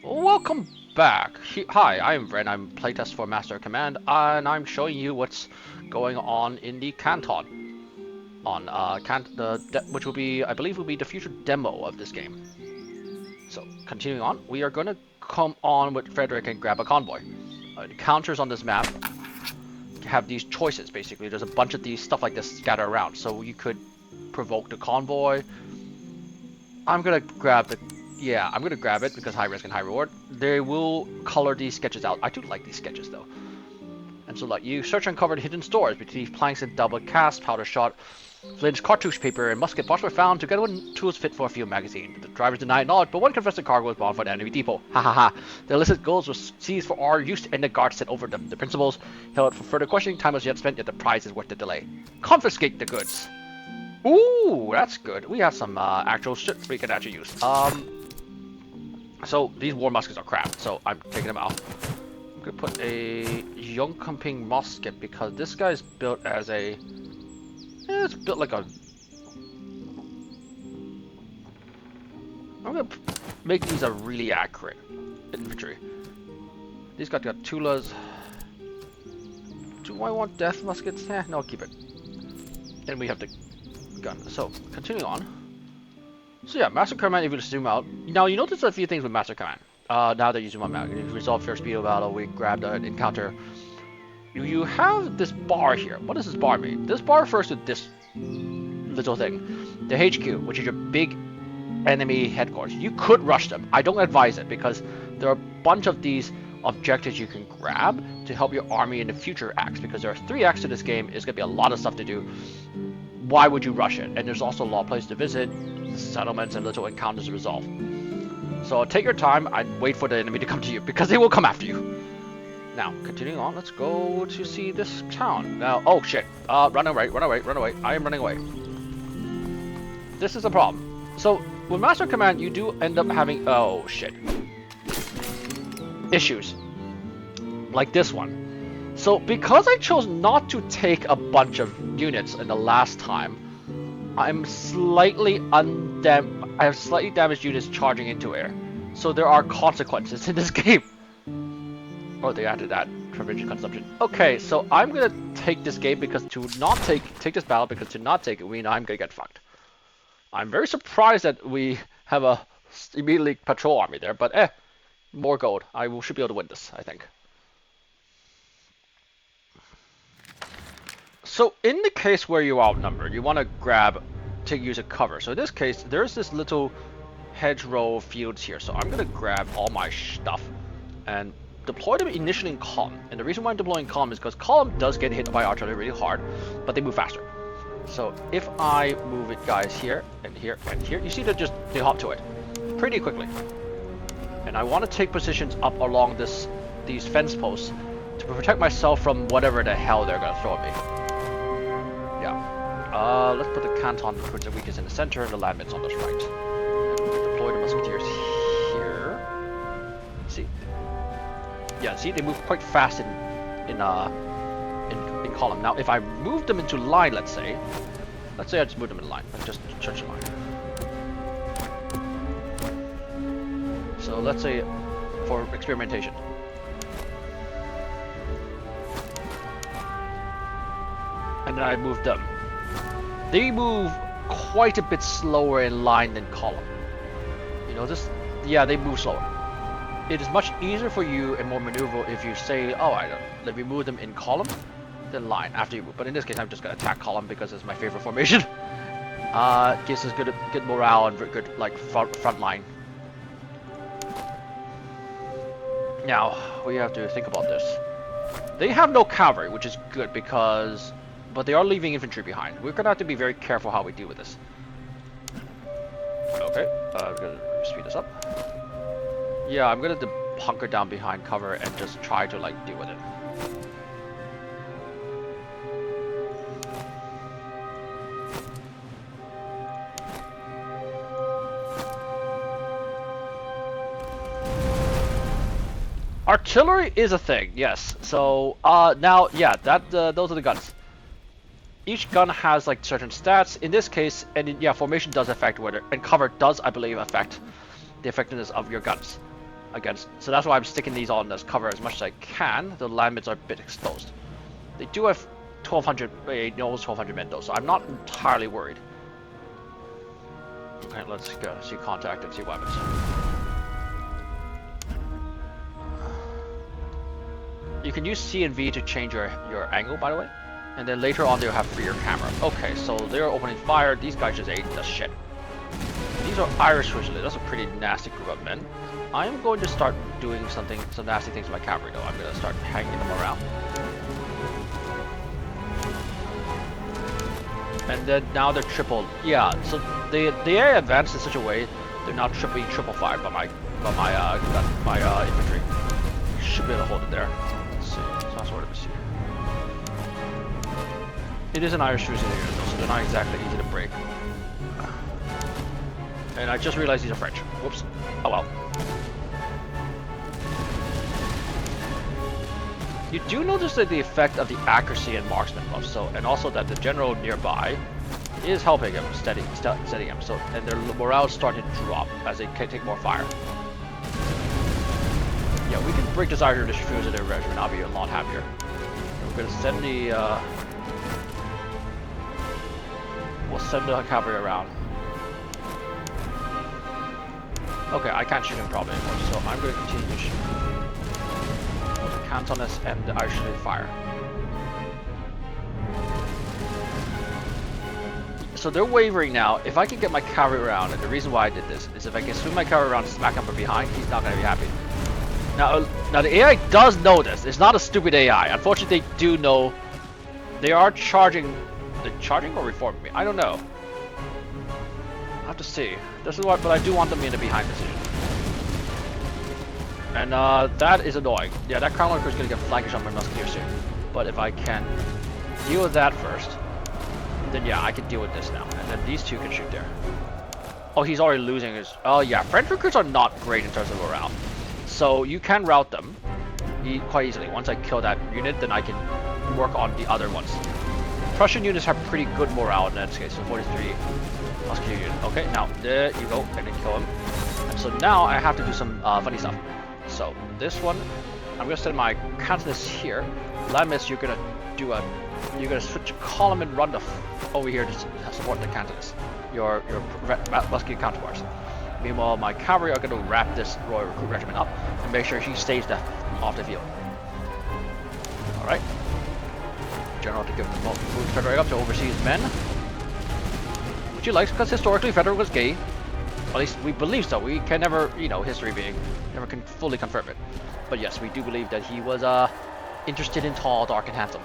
Welcome back. Hi, I'm Ren. I'm playtest for Master Command, and I'm showing you what's going on in the Canton. Which will be, I believe, will be the future demo of this game. So, continuing on, we are going to come on with Frederick and grab a convoy. The counters on this map have these choices, basically. There's a bunch of these stuff like this scattered around. So you could provoke the convoy. I'm going to grab the Yeah, I'm gonna grab it because high risk and high reward. They will color these sketches out. I do like these sketches though. And so like you search and uncovered hidden stores between planks and double cast, powder shot, flinch, cartouche paper, and musket parts were found together with tools fit for a field magazine. The drivers denied knowledge, but one confessed the cargo was bound for the enemy depot. Ha ha ha. The illicit goods were seized for our use and the guards sent over them. The principals held for further questioning. Time was yet spent, yet the prize is worth the delay. Confiscate the goods. Ooh, that's good. We have some actual shit we can actually use. So these war muskets are crap, so I'm taking them out. I'm gonna put a Yongkamping musket because this guy's built as a... it's built like a... I'm gonna make these a really accurate infantry. These got Tulas. Do I want death muskets? No, I'll keep it. And we have the gun. So, continuing on. So yeah, Master Command, if you zoom out. Now you notice a few things with Master Command. Now that you zoom out, you resolve first speed of battle, we grab the encounter. You have this bar here. What does this bar mean? This bar refers to this little thing. The HQ, which is your big enemy headquarters. You could rush them. I don't advise it because there are a bunch of these objectives you can grab to help your army in the future acts, because there are 3 acts to this game. It's going to be a lot of stuff to do. Why would you rush it? And there's also a lot of places to visit, settlements, and little encounters to resolve. So take your time and wait for the enemy to come to you, because they will come after you. Now, continuing on, let's go to see this town. Now, oh shit, run away, run away, run away. I am running away. This is a problem. So, with Master Command, you do end up having, oh shit, issues. Like this one. So, because I chose not to take a bunch of units in the last time, I have slightly damaged units charging into air. So there are consequences in this game. Oh, they added that. Provision consumption. Okay, so I'm gonna take this game because to not take this battle, because to not take it, we know I'm gonna get fucked. I'm very surprised that we have a immediately patrol army there, but more gold. Should be able to win this, I think. So in the case where you're outnumbered, you want to use a cover. So in this case, there's this little hedgerow fields here. So I'm going to grab all my stuff and deploy them initially in column. And the reason why I'm deploying column is because column does get hit by artillery really hard, but they move faster. So if I move it guys here and here and here, you see they hop to it pretty quickly. And I want to take positions up along these fence posts to protect myself from whatever the hell they're going to throw at me. Yeah. Let's put the canton recruits and weakest in the center and the landmines on the right. And deploy the musketeers here. See? Yeah, see, they move quite fast in column. Now, if I move them into line, let's say I just move them in line. Let's just church line. So let's say for experimentation. And then I move them. They move quite a bit slower in line than column. You know this? Yeah, they move slower. It is much easier for you and more maneuverable if you say, oh, let me move them in column, then line after you move. But in this case, I'm just gonna attack column because it's my favorite formation. Gives us good morale and good like front line. Now we have to think about this. They have no cavalry, which is good but they are leaving infantry behind. We're gonna have to be very careful how we deal with this. Okay, I'm gonna speed this up. Yeah, I'm gonna hunker down behind cover and just try to like deal with it. Artillery is a thing, yes. So now, yeah, those are the guns. Each gun has like certain stats. In this case, and yeah, formation does affect and cover does, I believe, affect the effectiveness of your guns. against. So that's why I'm sticking these on as cover as much as I can. The land mids are a bit exposed. They do have 1,200, almost 1,200 men though, so I'm not entirely worried. Okay, let's go see contact and see what happens. You can use C and V to change your angle, by the way. And then later on, they'll have freer camera. Okay, so they're opening fire. These guys just ate the shit. These are Irish Fusiliers. That's a pretty nasty group of men. I am going to start doing some nasty things with my cavalry, though. I'm going to start hanging them around. And then now they're triple. Yeah, so they advanced in such a way they're now triple fired by my infantry. Should be able to hold it there. Let's see. It's not sort of a see. It is an Irish Fusilier though, so they're not exactly easy to break. And I just realized these are French. Whoops. Oh well. You do notice that the effect of the accuracy and marksman buff, so, and also that the general nearby is helping him, steadying him. So, and their morale is starting to drop as they take more fire. Yeah, we can break this Irish Fusilier regiment. I'll be a lot happier. We're gonna send the we'll send the cavalry around. Okay, I can't shoot him probably anymore, so I'm gonna continue to shoot. Cantonist and the Irish fire. So they're wavering now. If I can get my cavalry around, and the reason why I did this is if I can swing my cavalry around and smack him from behind, he's not going to be happy. Now the AI does know this. It's not a stupid AI. Unfortunately, they do know. They are charging. They're charging or reforming me? I don't know. I'll have to see. This is what, but I do want them in a behind position. And that is annoying. Yeah, that Crown Lord is going to get flankish on my musketeer soon. But if I can deal with that first, then yeah, I can deal with this now. And then these two can shoot there. Oh, he's already losing his... Oh yeah, French recruits are not great in terms of morale. So you can rout them quite easily. Once I kill that unit, then I can work on the other ones. Prussian units have pretty good morale in that case, so 43 musketeer unit. Okay, now there you go, and then kill him. And so now I have to do some funny stuff. So this one, I'm gonna send my Cantonist here. Lamis, you're gonna switch a column and run over here to support the Cantonist. Your musketeer counterparts. Meanwhile, my cavalry are gonna wrap this Royal Recruit Regiment up and make sure he stays off the field. All right. General to give the Frederick up to oversee his men, which he likes because historically Frederick was gay. At least we believe so. We can never, history being, never can fully confirm it. But yes, we do believe that he was interested in tall, dark, and handsome.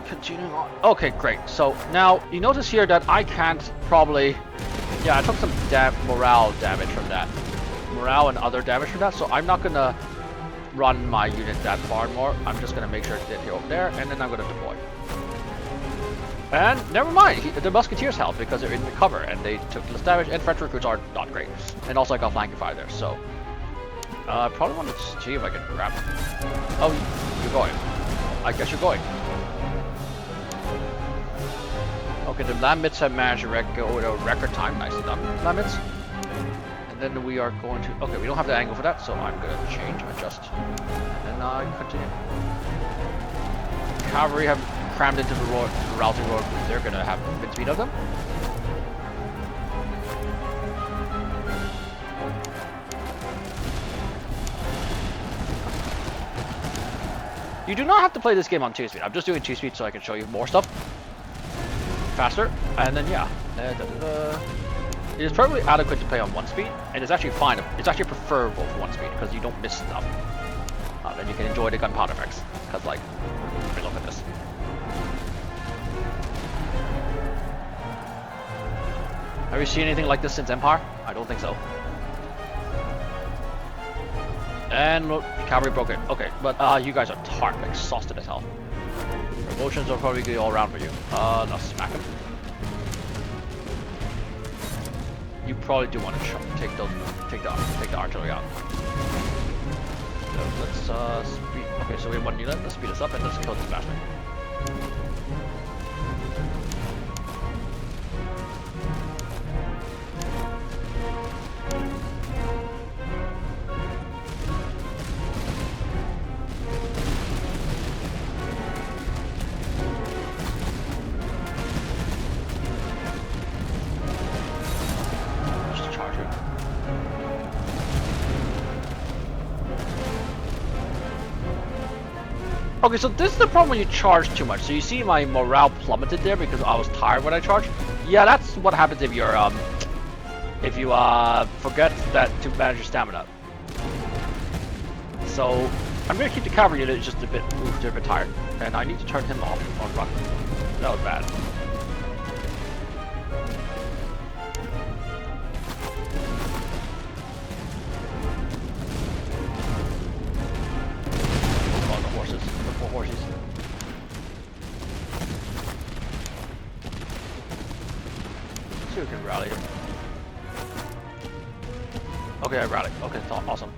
Continuing on. Okay, great. So now you notice here that I can't probably. Yeah, I took some morale damage from that. Morale and other damage from that. So I'm not gonna run my unit that far more. I'm just gonna make sure to get here over there, and then I'm gonna deploy. And never mind, the musketeers helped because they're in the cover and they took less damage, and French recruits are not great. And also I got flanking fire there, so probably want to see if I can grab him. Oh, you're going. I guess you're going. Okay, the Lamits have managed to go to a record time. Nicely done, Lamits. And then we are going to. Okay, we don't have the angle for that, so I'm gonna change, adjust, and then continue. Cavalry have crammed into the routing road. They're gonna have mid speed of them. You do not have to play this game on 2 speed. I'm just doing 2 speed so I can show you more stuff faster. And then yeah, it is probably adequate to play on 1 speed, and it's actually fine. It's actually preferable for 1 speed because you don't miss stuff. Then you can enjoy the gunpowder effects. Because like, look at this. Have you seen anything like this since Empire? I don't think so. And look, cavalry broke it. Okay, but you guys are tired, exhausted as hell. Emotions are probably good all around for you. Let's smack him. You probably do want to take the artillery out. So let's speed. Okay, so we have 1 unit. Let's speed this up and let's kill this bastard. Okay, so this is the problem when you charge too much. So you see my morale plummeted there because I was tired when I charged. Yeah, that's what happens if you're if you forget that to manage your stamina. So I'm gonna keep the cavalry unit just a bit moved, a bit tired, and I need to turn him off on run. That was bad. Oh, the horses, the poor horses. Let's see if we can rally him. Okay, I rallied. Okay, it's awesome.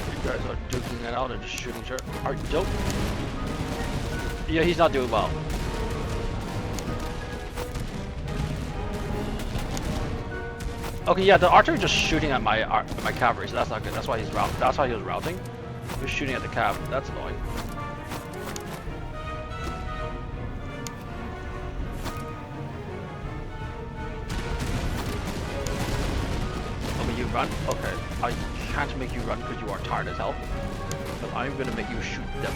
You guys are duking it out and just shooting each other. Are you dope? Yeah, he's not doing well. Okay, yeah, the archer is just shooting at my cavalry, so that's not good. That's why he's that's why he was routing. He was shooting at the cav. That's annoying. You run? Okay. I can't make you run because you are tired as hell. But I'm gonna make you shoot them.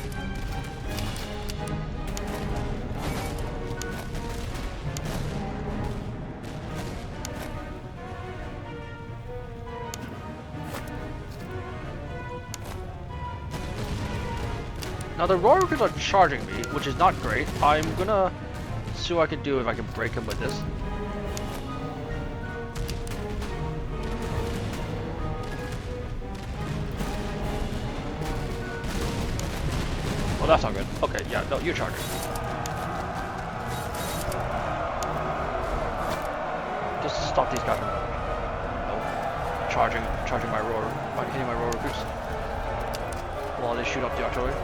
Now the royal recruits are charging me, which is not great. I'm gonna see what I can do if I can break him with this. Oh, that's not good. Okay, yeah, no, you're charging. Just stop these guys from charging my roar, hitting my roar recruits while they shoot up the artillery.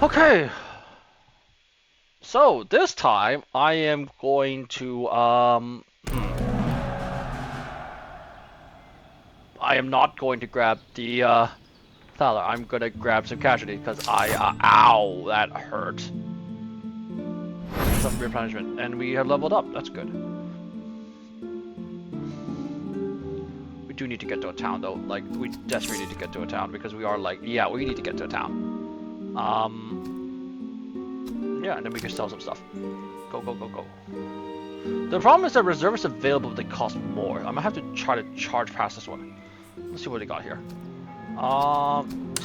Okay, so this time I am going to I am not going to grab the Thaler. I'm gonna grab some casualty because ow, that hurt. Some replenishment, and we have leveled up. That's good. We do need to get to a town though. Like we desperately need to get to a town because we are like, yeah, we need to get to a town. Yeah, and then we can sell some stuff. Go, go, go, go. The problem is that reservists available, they cost more. I'm gonna have to try to charge past this one. Let's see what they got here.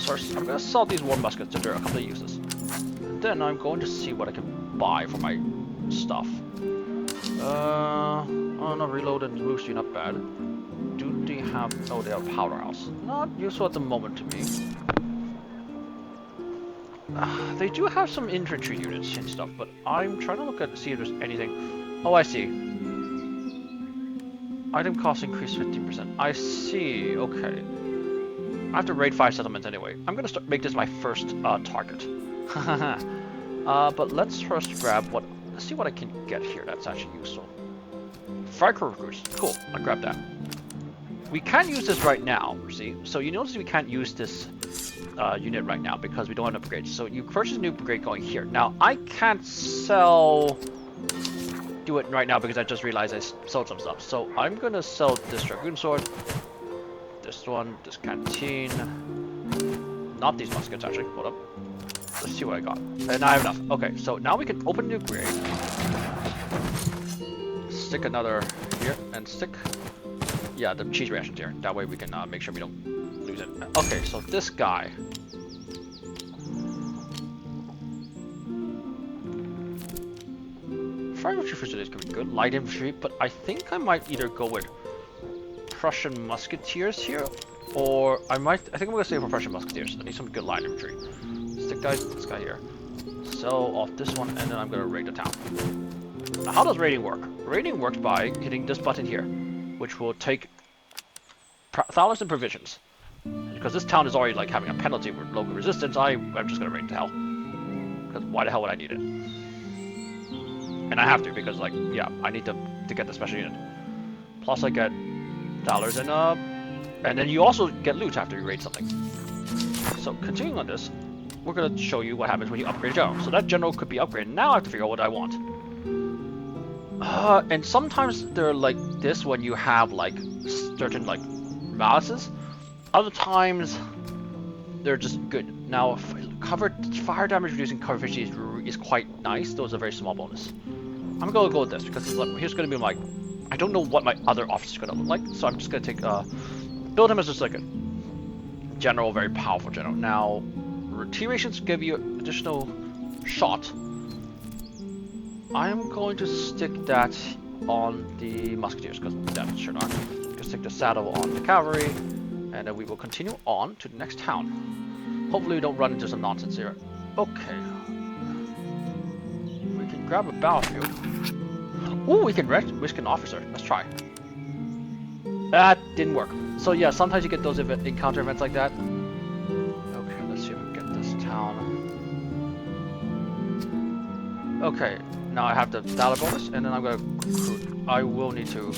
First, I'm gonna sell these war muskets if there are a couple of uses. And then I'm going to see what I can buy for my stuff. Oh no, reload and boost you, not bad. Do they have, oh, they have powderhouse. Not useful at the moment to me. They do have some infantry units and stuff, but I'm trying to look at see if there's anything. Oh, I see. Item cost increased 15%. I see. Okay. I have to raid 5 settlements anyway. I'm gonna make this my first target. But let's first grab what. Let's see what I can get here that's actually useful. Fire recruits. Cool. I'll grab that. We can't use this right now. See. So you notice we can't use this unit right now because we don't have upgrades. So you purchase a new upgrade going here. Now I can't do it right now because I just realized I sold some stuff. So I'm gonna sell this dragoon sword, this one, this canteen, not these muskets actually. Hold up. Let's see what I got. And I have enough. Okay, so now we can open a new upgrade. Stick another here and stick. Yeah, the cheese rations here. That way we can make sure we don't lose it. Okay, so this guy. Fire infantry for today is gonna be good. Light infantry, but I think I might either go with Prussian musketeers here, or I think I'm gonna stay for Prussian musketeers. I need some good light infantry. Stick this guy here. Sell off this one, and then I'm gonna raid the town. Now, how does raiding work? Raiding works by hitting this button here, which will take thalers and provisions. Because this town is already like having a penalty with local resistance, I'm just gonna raid to hell. Because why the hell would I need it? And I have to because, like, yeah, I need to get the special unit. Plus I get dollars and then you also get loot after you raid something. So continuing on this, we're gonna show you what happens when you upgrade a general. So that general could be upgraded. Now I have to figure out what I want. And sometimes they're like this when you have like certain like malices. Other times they're just good. Now fire damage reducing cover efficiency is quite nice. Those are very small bonus. I'm gonna go with this because here's gonna be like, I don't know what my other officer is gonna look like, so I'm just gonna take build him as just like a general, very powerful general. Now T rations give you additional shot. I'm going to stick that on the musketeers because that's sure not. Gonna stick the saddle on the cavalry, and then we will continue on to the next town. Hopefully we don't run into some nonsense here. Okay. We can grab a battlefield. Ooh, we can risk an officer. Let's try. That didn't work. So yeah, sometimes you get those encounter events like that. Okay, let's see if we can get this town. Okay, now I have the dollar bonus, and then I'm gonna recruit. I will need to.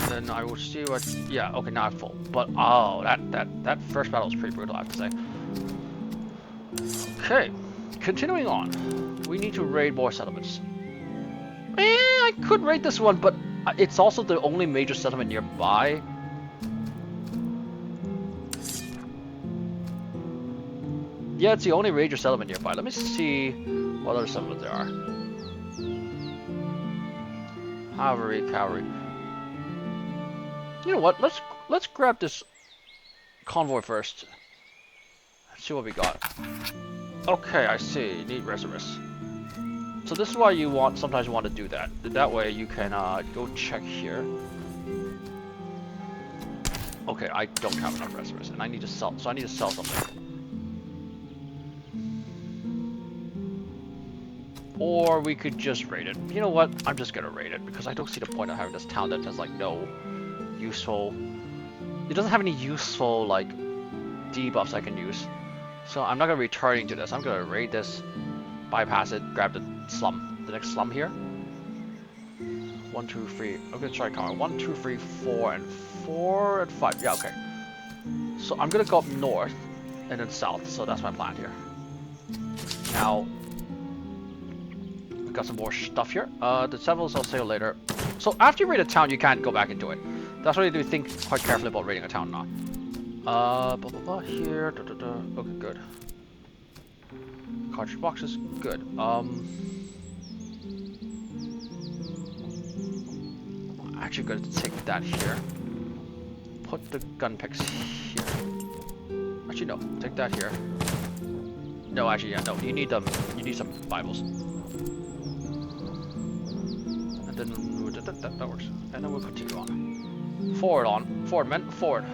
Then I will see what. Yeah, okay, now I'm full. But oh, that first battle was pretty brutal, I have to say. Okay, continuing on. We need to raid more settlements. I could raid this one, but it's also the only major settlement nearby. Yeah, it's the only major settlement nearby. Let me see what other settlements there are. Cavalry. You know what? Let's grab this convoy first. Let's see what we got. Okay, I see. Need reservists. So this is why you sometimes want to do that. That way you can go check here. Okay, I don't have enough reservists, and I need to sell. So I need to sell something. Or we could just raid it. You know what? I'm just gonna raid it because I don't see the point of having this town that has like no useful. It doesn't have any useful like debuffs I can use. So I'm not gonna returning to this. I'm gonna raid this, bypass it, grab the slum, the next slum here. 1, 2, 3. I'm gonna try counting 1, 2, 3, 4, and 4 and 5. Yeah, okay. So I'm gonna go up north and then south. So that's my plan here. Now we got some more stuff here. The settlements I'll say later. So after you raid a town, you can't go back into it. That's why you do think quite carefully about raiding a town now. Here. Okay, good. Cartridge boxes, good. Actually, going to take that here. Put the gun picks here. Actually, no. Take that here. No, actually, yeah, no. You need them. You need some Bibles. And then that works. And then we'll continue on. Forward, men. Forward.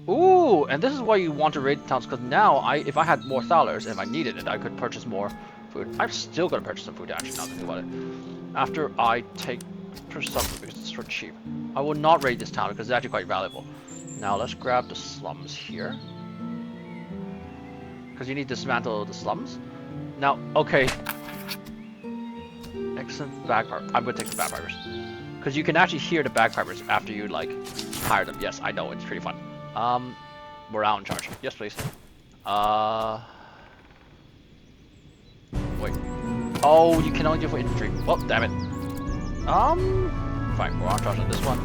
Ooh, and this is why you want to raid towns, because now if I had more thalers, if I needed it, I could purchase more food. I'm still gonna purchase some food actually, now thinking about it. After I purchase some food because it's so cheap. I will not raid this town because it's actually quite valuable. Now let's grab the slums here. Because you need to dismantle the slums. Now, okay. Excellent bagpiper. I'm gonna take the bagpipers. Because you can actually hear the bagpipers after you like hire them. Yes, I know, it's pretty fun. Morale in charge. Yes, please. Wait. Oh, you can only do it for infantry. Well, damn it. Fine, we're on charge on this one.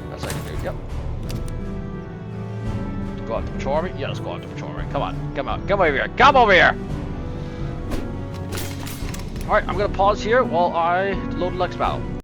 That's all I can do, yep. Go out to patrol army? Yeah, let's go out to patrol army. Come on, come over here, come over here! Alright, I'm gonna pause here while I load the next battle.